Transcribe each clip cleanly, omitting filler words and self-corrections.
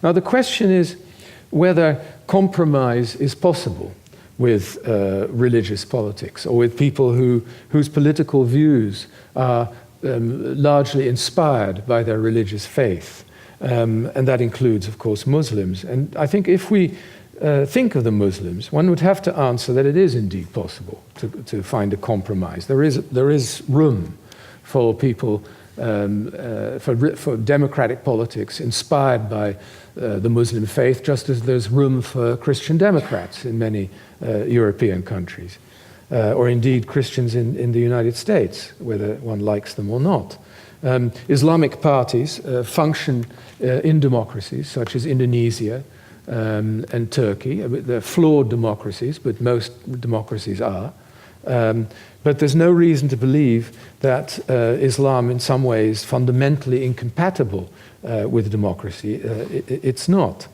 Now the question is whether compromise is possible with religious politics, or with people whose political views are largely inspired by their religious faith. And that includes, of course, Muslims. And I think if we think of the Muslims, one would have to answer that it is indeed possible to find a compromise. There is room for people, for democratic politics inspired by the Muslim faith, just as there's room for Christian Democrats in many European countries, or indeed Christians in the United States, whether one likes them or not. Islamic parties function in democracies such as Indonesia and Turkey. They're flawed democracies, but most democracies are. But there's no reason to believe that Islam in some ways fundamentally incompatible with democracy. It's not.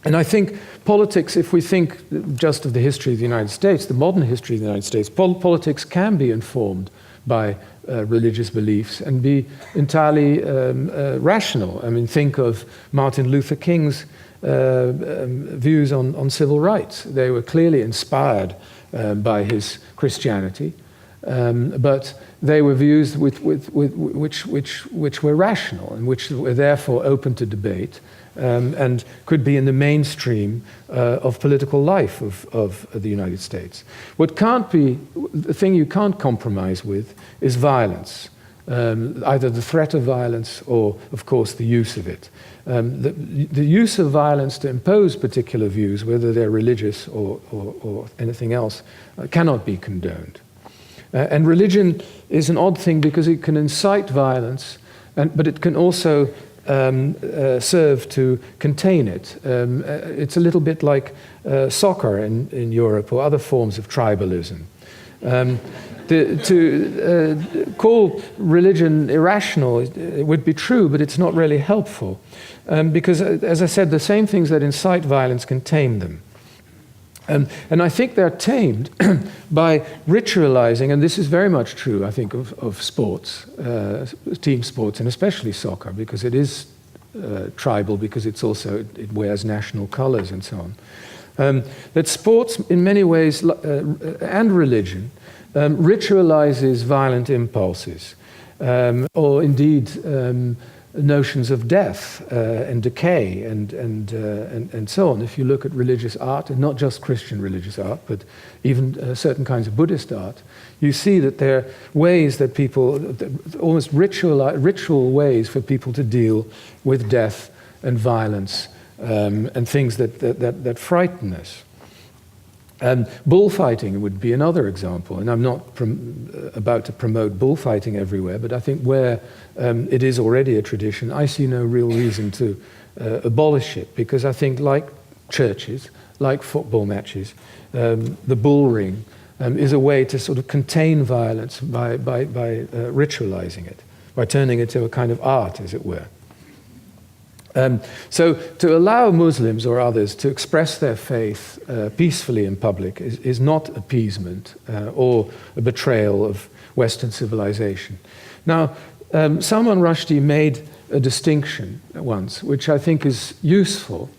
And I think politics, if we think just of the history of the United States, the modern history of the United States, politics can be informed by religious beliefs and be entirely rational. I mean, think of Martin Luther King's views on civil rights. They were clearly inspired by his Christianity, but they were views which were rational and which were therefore open to debate, and could be in the mainstream of political life of the United States. What can't be, the thing you can't compromise with is violence, either the threat of violence or, of course, the use of it. The use of violence to impose particular views, whether they're religious or anything else, cannot be condoned. And religion is an odd thing because it can incite violence, but it can also serve to contain it. It's a little bit like soccer in Europe or other forms of tribalism. To call religion irrational, it would be true, but it's not really helpful. Because, as I said, the same things that incite violence can tame them. And I think they're tamed by ritualizing, and this is very much true, I think, of sports, team sports, and especially soccer, because it is tribal, because it wears national colors and so on. That sports, in many ways, and religion, ritualizes violent impulses, or indeed notions of death and decay and so on. If you look at religious art, and not just Christian religious art, but even certain kinds of Buddhist art, you see that there are ways that people, almost ritual ways for people to deal with death and violence and things that frighten us. Bullfighting would be another example, and I'm not about to promote bullfighting everywhere, but I think where it is already a tradition, I see no real reason to abolish it, because I think, like churches, like football matches, the bull ring is a way to sort of contain violence by ritualizing it, by turning it to a kind of art, as it were. So to allow Muslims or others to express their faith peacefully in public is not appeasement or a betrayal of Western civilization. Now, Salman Rushdie made a distinction once, which I think is useful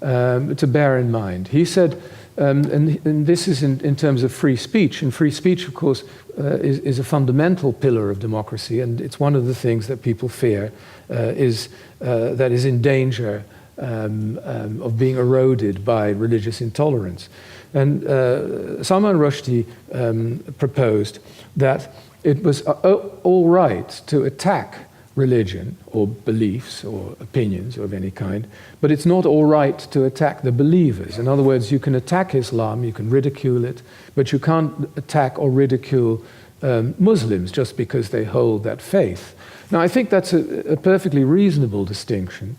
to bear in mind. He said, and this is in terms of free speech, and free speech, of course, is a fundamental pillar of democracy, and it's one of the things that people fear that is in danger of being eroded by religious intolerance. And Salman Rushdie proposed that it was all right to attack religion or beliefs or opinions of any kind, but it's not all right to attack the believers. In other words, you can attack Islam, you can ridicule it, but you can't attack or ridicule Muslims just because they hold that faith. Now, I think that's a perfectly reasonable distinction.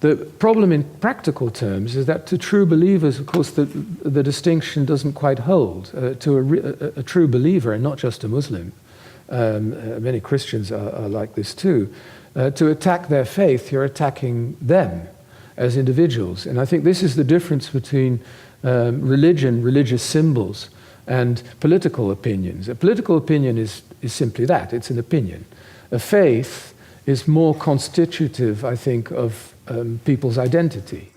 The problem in practical terms is that to true believers, of course, the distinction doesn't quite hold. To a true believer, and not just a Muslim, many Christians are like this too, to attack their faith, you're attacking them as individuals. And I think this is the difference between religion, religious symbols, and political opinions. A political opinion is simply that, it's an opinion. A faith is more constitutive, I think, of people's identity.